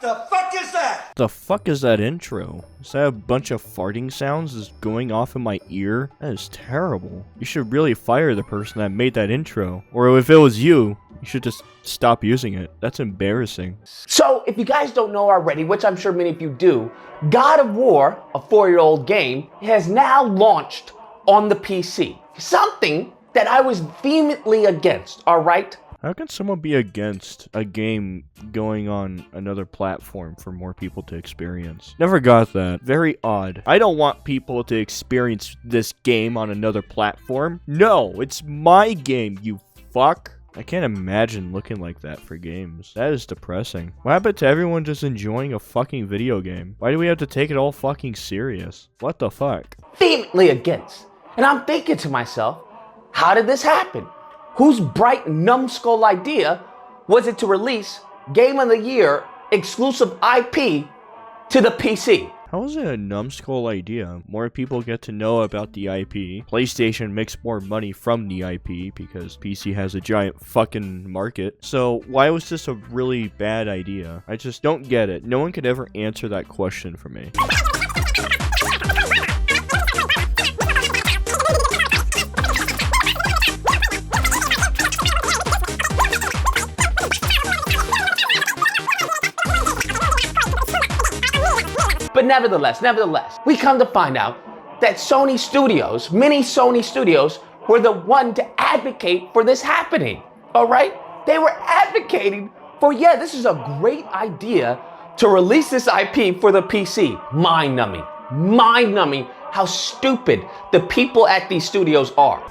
The fuck is that? The fuck is that intro? Is that a bunch of farting sounds just going off in my ear? That is terrible. You should really fire the person that made that intro. Or if it was you, you should just stop using it. That's embarrassing. So, if you guys don't know already, which I'm sure many of you do, God of War, a 4-year-old game, has now launched on the PC. Something that I was vehemently against, alright? How can someone be against a game going on another platform for more people to experience? Never got that. Very odd. I don't want people to experience this game on another platform. No, it's my game, you fuck. I can't imagine looking like that for games. That is depressing. What happened to everyone just enjoying a fucking video game? Why do we have to take it all fucking serious? What the fuck? Vehemently against. And I'm thinking to myself, how did this happen? Whose bright numbskull idea was it to release Game of the Year exclusive IP to the PC? How is it a numbskull idea? More people get to know about the IP. PlayStation makes more money from the IP because PC has a giant fucking market. So why was this a really bad idea? I just don't get it. No one could ever answer that question for me. But nevertheless, we come to find out that Sony Studios, many Sony Studios, were the one to advocate for this happening, all right? They were advocating for, yeah, this is a great idea to release this IP for the PC. Mind-numbing how stupid the people at these studios are.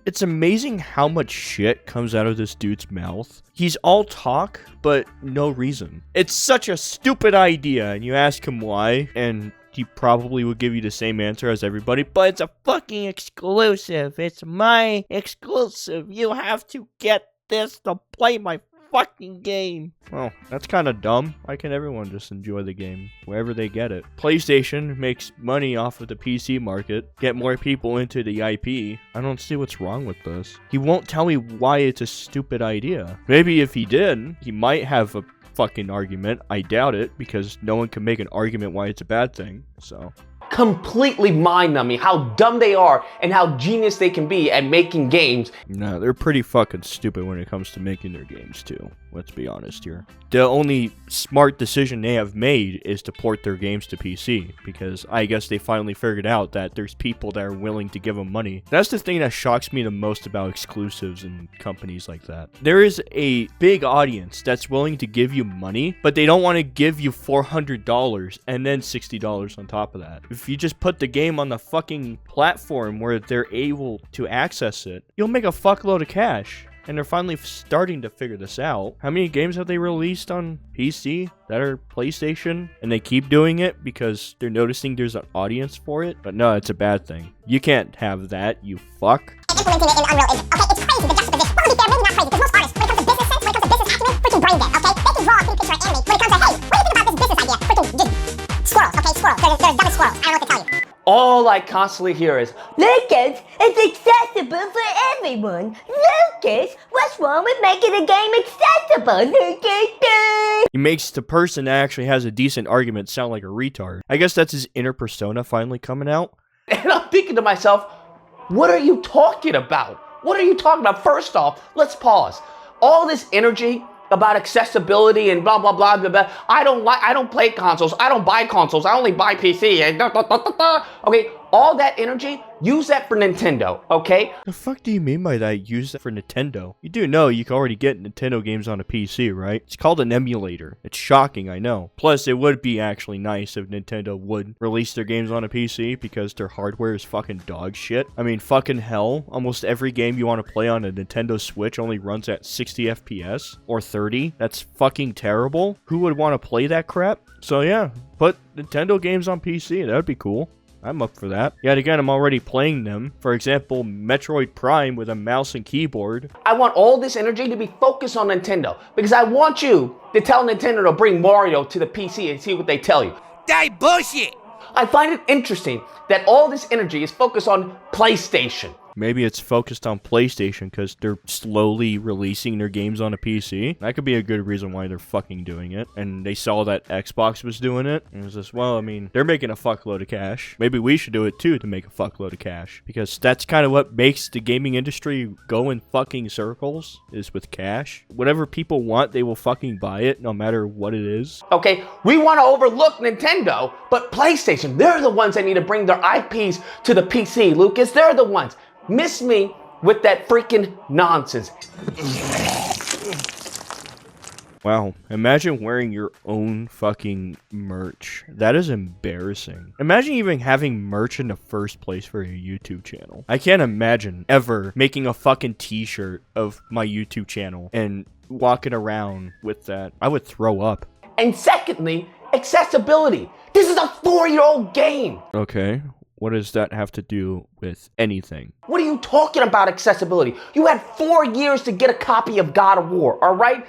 It's amazing how much shit comes out of this dude's mouth. He's all talk, but no reason. It's such a stupid idea, and you ask him why, and he probably would give you the same answer as everybody, but it's a fucking exclusive. It's my exclusive. You have to get this to play my fucking game. Well, that's kind of dumb. Why can't everyone just enjoy the game wherever they get it? PlayStation makes money off of the PC market, get more people into the IP. I don't see what's wrong with this. He won't tell me why it's a stupid idea. Maybe if he did, he might have a fucking argument. I doubt it, because no one can make an argument why it's a bad thing, so. Completely mind-numbing how dumb they are and how genius they can be at making games. No, they're pretty fucking stupid when it comes to making their games too. Let's be honest here. The only smart decision they have made is to port their games to PC, because I guess they finally figured out that there's people that are willing to give them money. That's the thing that shocks me the most about exclusives and companies like that. There is a big audience that's willing to give you money, but they don't want to give you $400 and then $60 on top of that. If you just put the game on the fucking platform where they're able to access it, you'll make a fuckload of cash. And they're finally starting to figure this out. How many games have they released on PC that are PlayStation? And they keep doing it because they're noticing there's an audience for it? But no, it's a bad thing. You can't have that, you fuck. Implementing it in Unreal Engine. Okay, it's crazy, the juxtaposition. Well, to be fair, maybe not crazy, because most artists, when it comes to business sense, when it comes to business acumen, freaking brain dead, okay? They can draw a pretty picture and animate. When it comes to, hey, what do you think about this business idea? Freaking just squirrels, okay? Squirrels. They're dumb as squirrels. I don't know what to tell you. All I constantly hear is, Lucas, it's accessible for everyone. Lucas, what's wrong with making a game accessible? Lucas, He makes the person that actually has a decent argument sound like a retard. I guess that's his inner persona finally coming out. and I'm thinking to myself, what are you talking about? What are you talking about? First off, let's pause. All this energy about accessibility and blah, blah, blah, blah, blah. I don't play consoles. I don't buy consoles. I only buy PC. And okay, all that energy, use that for Nintendo, okay? The fuck do you mean by that? Use it for Nintendo? You do know you can already get Nintendo games on a PC, right? It's called an emulator. It's shocking, I know. Plus, it would be actually nice if Nintendo would release their games on a PC because their hardware is fucking dog shit. I mean, fucking hell. Almost every game you want to play on a Nintendo Switch only runs at 60 FPS or 30. That's fucking terrible. Who would want to play that crap? So yeah, put Nintendo games on PC. That would be cool. I'm up for that. Yet again, I'm already playing them. For example, Metroid Prime with a mouse and keyboard. I want all this energy to be focused on Nintendo because I want you to tell Nintendo to bring Mario to the PC and see what they tell you. That bullshit! I find it interesting that all this energy is focused on PlayStation. Maybe it's focused on PlayStation because they're slowly releasing their games on a PC. That could be a good reason why they're fucking doing it. And they saw that Xbox was doing it. And it was just, well, I mean, they're making a fuckload of cash. Maybe we should do it too to make a fuckload of cash. Because that's kind of what makes the gaming industry go in fucking circles, is with cash. Whatever people want, they will fucking buy it no matter what it is. Okay, we want to overlook Nintendo, but PlayStation, they're the ones that need to bring their IPs to the PC, Lucas. They're the ones. Miss me with that freaking nonsense. Wow, imagine wearing your own fucking merch. That is embarrassing. Imagine even having merch in the first place for your YouTube channel. I can't imagine ever making a fucking t-shirt of my YouTube channel and walking around with that. I would throw up. And secondly, accessibility. This is a 4-year-old game. Okay, what does that have to do with anything? What are you talking about, accessibility? You had 4 years to get a copy of God of War, all right?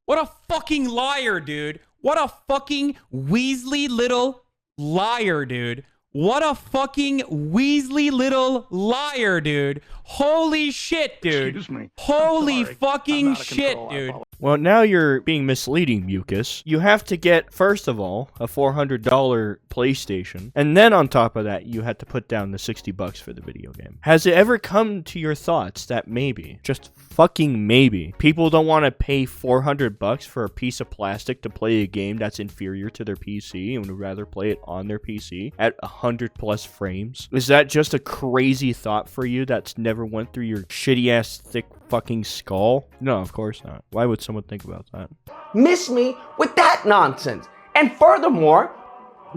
What a fucking liar, dude. What a fucking Weasley little liar, dude. What a fucking Weasley little liar, dude. Holy shit, dude. Excuse me. Holy sorry. I'm fucking out of shit, control. I dude. apologize. Well, now you're being misleading, Mucus. You have to get, first of all, a $400 PlayStation, and then on top of that, you had to put down the $60 for the video game. Has it ever come to your thoughts that maybe, just fucking maybe, people don't want to pay $400 for a piece of plastic to play a game that's inferior to their PC and would rather play it on their PC at 100+ frames? Is that just a crazy thought for you that's never went through your shitty-ass thick fucking skull? No, of course not. Why would someone think about that? Miss me with that nonsense. And furthermore,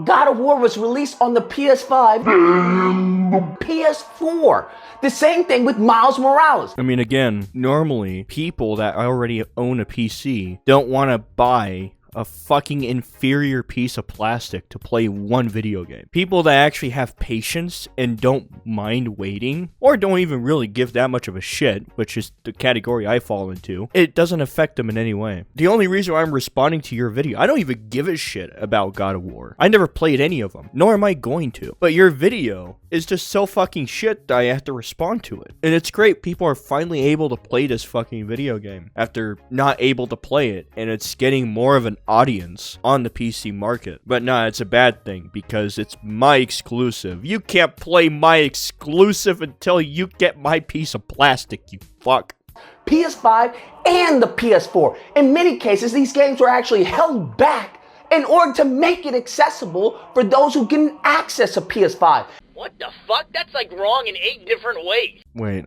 God of War was released on the PS5 and the PS4. The same thing with Miles Morales. I mean, again, normally people that already own a PC don't want to buy a fucking inferior piece of plastic to play one video game. People that actually have patience and don't mind waiting, or don't even really give that much of a shit, which is the category I fall into, it doesn't affect them in any way. The only reason why I'm responding to your video, I don't even give a shit about God of War. I never played any of them, nor am I going to. But your video is just so fucking shit that I have to respond to it. And it's great, people are finally able to play this fucking video game after not able to play it, and it's getting more of an audience on the PC market. But nah, it's a bad thing because it's my exclusive. You can't play my exclusive until you get my piece of plastic, you fuck. PS5 and the PS4. In many cases, these games were actually held back in order to make it accessible for those who can access a PS5. What the fuck? That's like wrong in 8 different ways. Wait,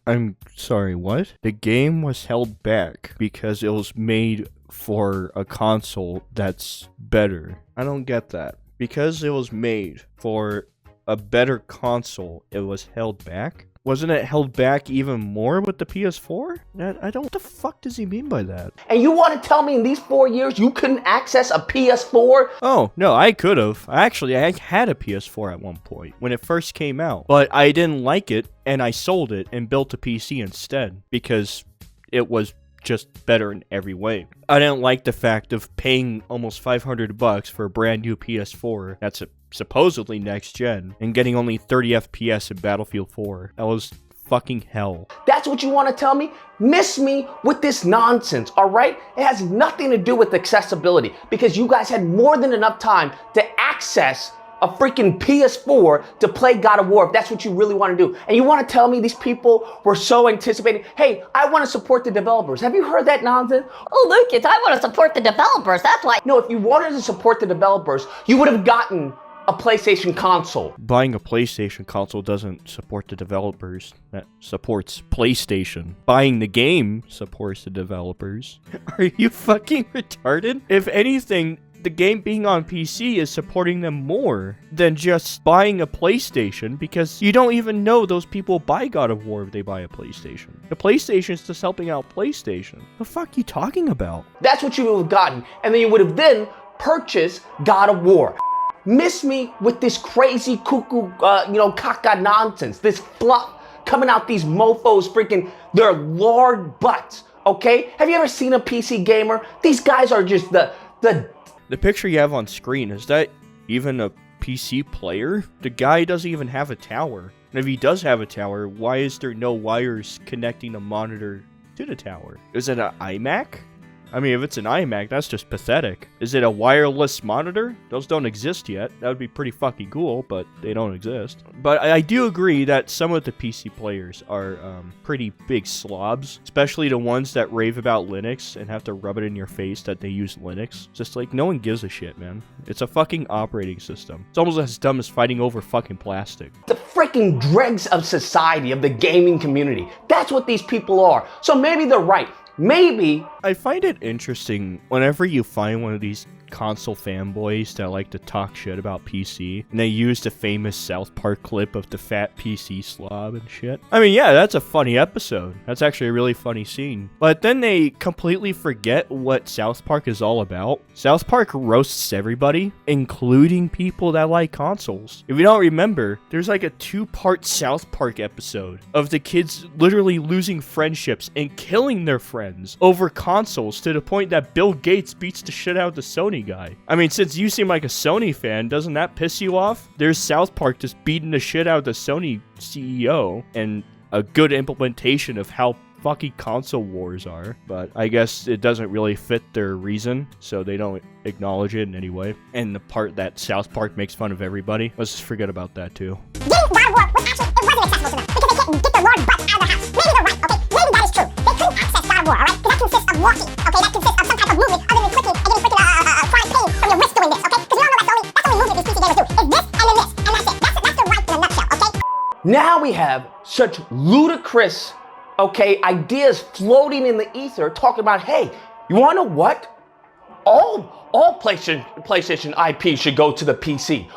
I'm sorry, what? The game was held back because it was made for a console that's better. I don't get that. Because it was made for a better console, it was held back? Wasn't it held back even more with the PS4? I don't, what the fuck does he mean by that? And you want to tell me in these 4 years you couldn't access a PS4? Oh, no, I could have. Actually, I had a PS4 at one point when it first came out. But I didn't like it, and I sold it and built a PC instead because it was just better in every way. I didn't like the fact of paying almost $500 for a brand new PS4 that's supposedly next gen and getting only 30 FPS in Battlefield 4. That was fucking hell. That's what you want to tell me? Miss me with this nonsense, all right? It has nothing to do with accessibility because you guys had more than enough time to access a freaking PS4 to play God of War if that's what you really want to do. And you want to tell me these people were so anticipating, hey, I want to support the developers. Have you heard that nonsense? Oh, Lucas, I want to support the developers. That's why. No, if you wanted to support the developers, you would have gotten a PlayStation console. Buying a PlayStation console doesn't support the developers. That supports PlayStation. Buying the game supports the developers. Are you fucking retarded? If anything, the game being on PC is supporting them more than just buying a PlayStation because you don't even know those people buy God of War if they buy a PlayStation. The PlayStation is just helping out PlayStation. The fuck you talking about? That's what you would have gotten. And then you would have then purchased God of War. Miss me with this crazy cuckoo, caca nonsense. This fluff coming out these mofos freaking their lord butts, okay? Have you ever seen a PC gamer? These guys are just The picture you have on screen, is that even a PC player? The guy doesn't even have a tower. And if he does have a tower, why is there no wires connecting a monitor to the tower? Is it an iMac? I mean, if it's an iMac, that's just pathetic. Is it a wireless monitor? Those don't exist yet. That would be pretty fucking cool, but they don't exist. But I do agree that some of the PC players are pretty big slobs, especially the ones that rave about Linux and have to rub it in your face that they use Linux. Just like, no one gives a shit, man. It's a fucking operating system. It's almost as dumb as fighting over fucking plastic. The freaking dregs of society, of the gaming community. That's what these people are. So maybe they're right. Maybe. I find it interesting whenever you find one of these console fanboys that like to talk shit about PC, and they use the famous South Park clip of the fat PC slob and shit. I mean, yeah, that's a funny episode. That's actually a really funny scene. But then they completely forget what South Park is all about. South Park roasts everybody, including people that like consoles. If you don't remember, there's like a 2-part South Park episode of the kids literally losing friendships and killing their friends over consoles to the point that Bill Gates beats the shit out of the Sony guy. I mean, since you seem like a Sony fan, doesn't that piss you off? There's South Park just beating the shit out of the Sony CEO, and a good implementation of how fucking console wars are, but I guess it doesn't really fit their reason, so they don't acknowledge it in any way. And the part that South Park makes fun of everybody, let's just forget about that too. Getting God of War was actually, it wasn't accessible to them because they couldn't get their large butts out of the house. Maybe they're right, okay? Maybe that is true. They couldn't access God of War, alright? Because that consists of walking, okay? That consists of some type of movement other than clicking and getting freaking chronic pain from your wrist doing this, okay? Because we all know that's the only movement these PC gamers do. Is this and then this, and that's it. That's the right in a nutshell, okay? Now we have such ludicrous, okay, ideas floating in the ether talking about, hey, you want to know what? All PlayStation IP should go to the PC.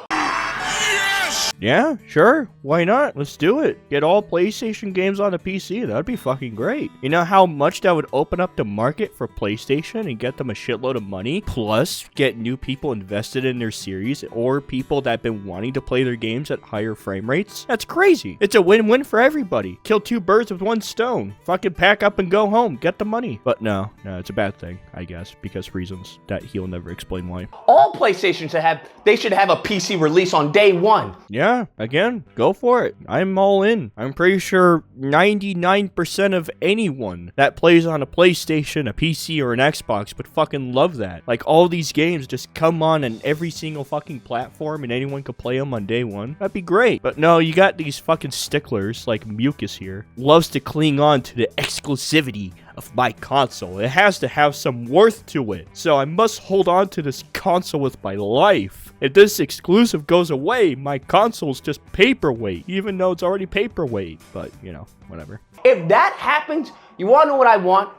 Yeah, sure. Why not? Let's do it. Get all PlayStation games on the PC. That'd be fucking great. You know how much that would open up the market for PlayStation and get them a shitload of money? Plus, get new people invested in their series or people that have been wanting to play their games at higher frame rates? That's crazy. It's a win-win for everybody. Kill 2 birds with 1 stone. Fucking pack up and go home. Get the money. But no, it's a bad thing, I guess, because reasons that he'll never explain why. All PlayStations should have a PC release on day 1. Yeah, again, go for it. I'm all in. I'm pretty sure 99% of anyone that plays on a PlayStation, a PC, or an Xbox would fucking love that. Like, all these games just come on every single fucking platform and anyone could play them on day 1. That'd be great. But no, you got these fucking sticklers like Mucus here. Loves to cling on to the exclusivity of my console. It has to have some worth to it. So I must hold on to this console with my life. If this exclusive goes away, my console's just paperweight, even though it's already paperweight. But, you know, whatever. If that happens, you want to know what I want?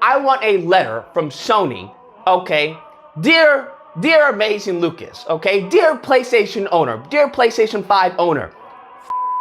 I want a letter from Sony, okay? Dear amazing Lucas, okay? Dear PlayStation owner, dear PlayStation 5 owner,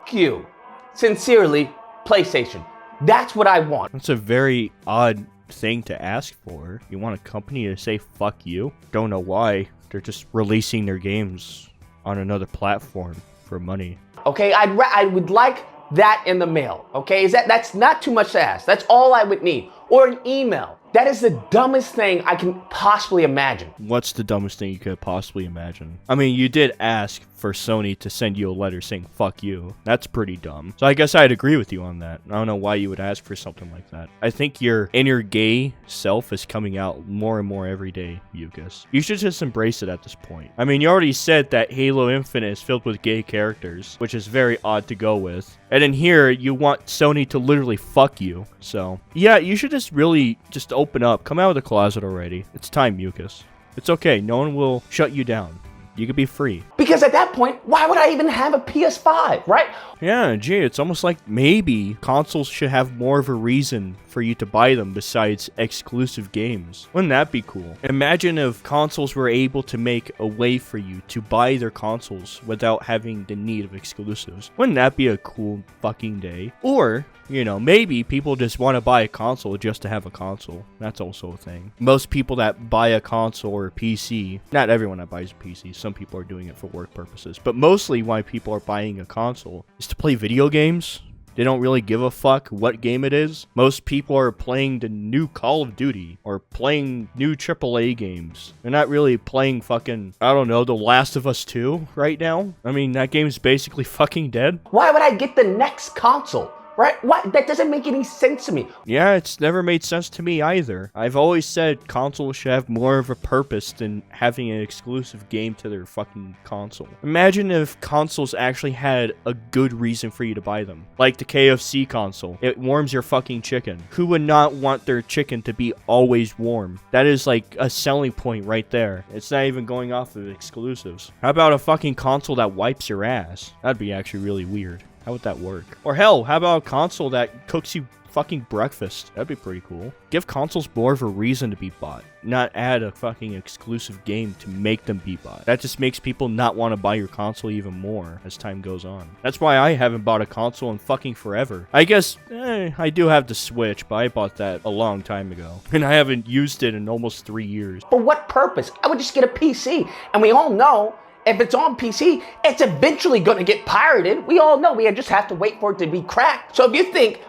f*** you. Sincerely, PlayStation. That's what I want. That's a very odd thing to ask for. You want a company to say fuck you? Don't know why. They're just releasing their games on another platform for money. Okay, I would like that in the mail. Okay, that's not too much to ask. That's all I would need. Or an email. That is the dumbest thing I can possibly imagine. What's the dumbest thing you could possibly imagine? I mean, you did ask for Sony to send you a letter saying fuck you. That's pretty dumb. So I guess I'd agree with you on that. I don't know why you would ask for something like that. I think your inner gay self is coming out more and more every day, Mucus. You should just embrace it at this point. I mean, you already said that Halo Infinite is filled with gay characters, which is very odd to go with. And in here, you want Sony to literally fuck you. So, yeah, you should just really just open up. Come out of the closet already. It's time, Mucus. It's okay. No one will shut you down. You could be free. Because at that point, why would I even have a PS5, right? Yeah, gee, it's almost like maybe consoles should have more of a reason for you to buy them besides exclusive games. Wouldn't that be cool? Imagine if consoles were able to make a way for you to buy their consoles without having the need of exclusives. Wouldn't that be a cool fucking day? Or, you know, maybe people just want to buy a console just to have a console. That's also a thing. Most people that buy a console or a PC, not everyone that buys a PC, some people are doing it for work purposes, but mostly why people are buying a console is to play video games. They don't really give a fuck what game it is. Most people are playing the new Call of Duty or playing new AAA games. They're not really playing fucking, I don't know, The Last of Us 2 right now. I mean, that game's basically fucking dead. Why would I get the next console? Right? What? That doesn't make any sense to me. Yeah, it's never made sense to me either. I've always said consoles should have more of a purpose than having an exclusive game to their fucking console. Imagine if consoles actually had a good reason for you to buy them. Like the KFC console. It warms your fucking chicken. Who would not want their chicken to be always warm? That is like a selling point right there. It's not even going off of exclusives. How about a fucking console that wipes your ass? That'd be actually really weird. How would that work? Or hell, how about a console that cooks you fucking breakfast? That'd be pretty cool. Give consoles more of a reason to be bought, not add a fucking exclusive game to make them be bought. That just makes people not want to buy your console even more as time goes on. That's why I haven't bought a console in fucking forever. I guess, I do have the Switch, but I bought that a long time ago. And I haven't used it in almost 3 years. For what purpose? I would just get a PC. And we all know if it's on PC, it's eventually gonna get pirated. We all know, we just have to wait for it to be cracked. So if you think,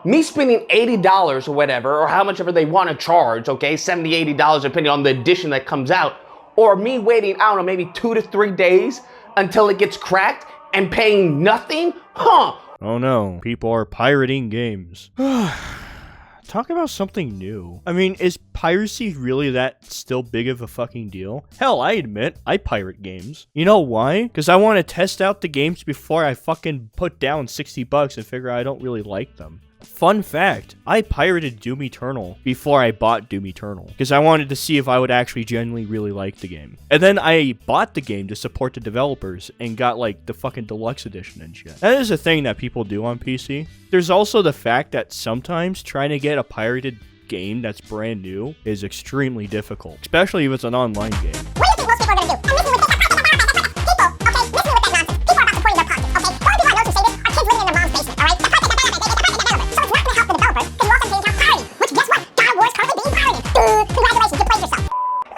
me spending $80 or whatever, or how much ever they wanna charge, okay, $70, $80 depending on the edition that comes out, or me waiting, I don't know, maybe 2 to 3 days until it gets cracked and paying nothing, Oh no, people are pirating games. Talk about something new. I mean, is piracy really that still big of a fucking deal? Hell, I admit, I pirate games. You know why? Because I want to test out the games before I fucking put down $60 and figure I don't really like them. Fun fact, I pirated Doom Eternal before I bought Doom Eternal, because I wanted to see if I would actually genuinely really like the game. And then I bought the game to support the developers and got like the fucking deluxe edition and shit. That is a thing that people do on PC. There's also the fact that sometimes trying to get a pirated game that's brand new is extremely difficult, especially if it's an online game. What do you think most people are gonna do?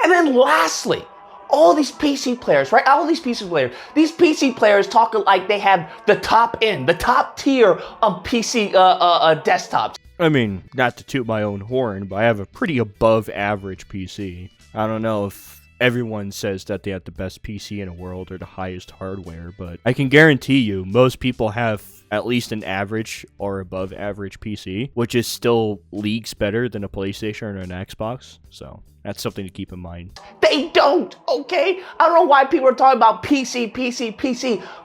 And lastly, all these PC players, right? All these PC players talk like they have the top end, the top tier of PC desktops. I mean, not to toot my own horn, but I have a pretty above average PC. I don't know if everyone says that they have the best PC in the world or the highest hardware, but I can guarantee you most people have at least an average or above average PC, which is still leagues better than a PlayStation or an Xbox. So that's something to keep in mind. They don't, okay? I don't know why people are talking about PC.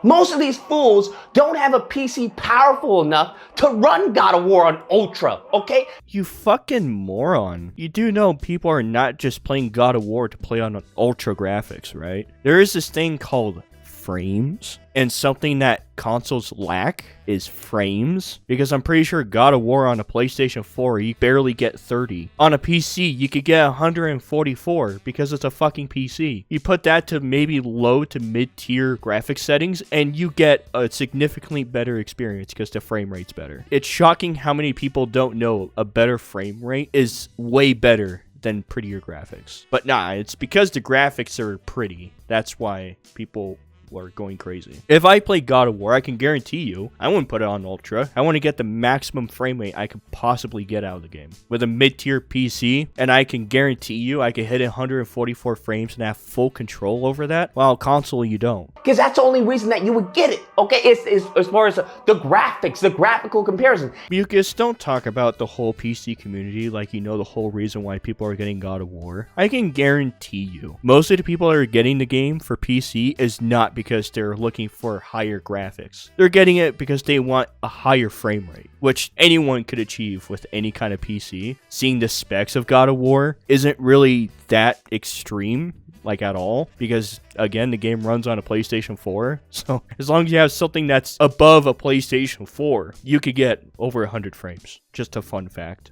Most of these fools don't have a PC powerful enough to run God of War on Ultra, okay? You fucking moron. You do know people are not just playing God of War to play on Ultra graphics, right? There is this thing called frames, and something that consoles lack is frames, because I'm pretty sure God of War on a PlayStation 4 you barely get 30. On a PC you could get 144 because it's a fucking PC. You put that to maybe low to mid-tier graphics settings and you get a significantly better experience because the frame rate's better. It's shocking how many people don't know a better frame rate is way better than prettier graphics. But nah, it's because the graphics are pretty. That's why people are going crazy. If I play God of War, I can guarantee you I wouldn't put it on Ultra. I want to get the maximum frame rate I could possibly get out of the game with a mid-tier PC, and I can guarantee you I could hit 144 frames and have full control over that. While console you don't. Because that's the only reason that you would get it, okay? It's as far as the graphics, the graphical comparison. Mucus, don't talk about the whole PC community like you know the whole reason why people are getting God of War. I can guarantee you most of the people that are getting the game for PC is not because they're looking for higher graphics. They're getting it because they want a higher frame rate, which anyone could achieve with any kind of PC. Seeing the specs of God of War isn't really that extreme, like at all, because again the game runs on a PlayStation 4, so as long as you have something that's above a PlayStation 4 you could get over 100 frames. Just a fun fact.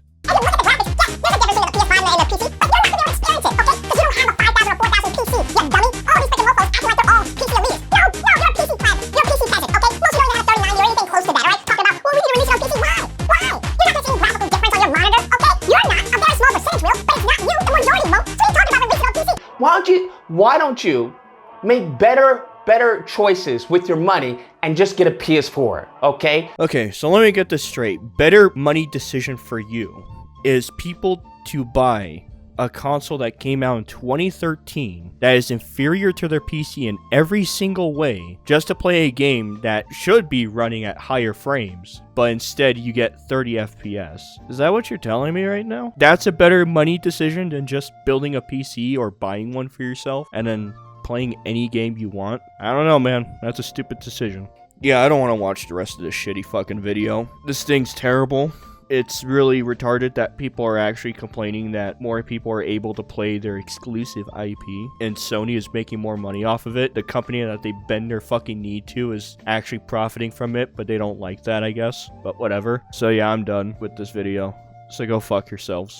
Why don't you make better better choices with your money and just get a PS4, okay? Okay, so let me get this straight. Better money decision for you is people to buy a console that came out in 2013 that is inferior to their PC in every single way just to play a game that should be running at higher frames, but instead you get 30 FPS. Is that what you're telling me right now? That's a better money decision than just building a PC or buying one for yourself and then playing any game you want? I don't know, man. That's a stupid decision. Yeah, I don't want to watch the rest of this shitty fucking video. This thing's terrible. It's really retarded that people are actually complaining that more people are able to play their exclusive IP and Sony is making more money off of it. The company that they bend their fucking knee to is actually profiting from it, but they don't like that, I guess. But whatever. So yeah, I'm done with this video. So go fuck yourselves.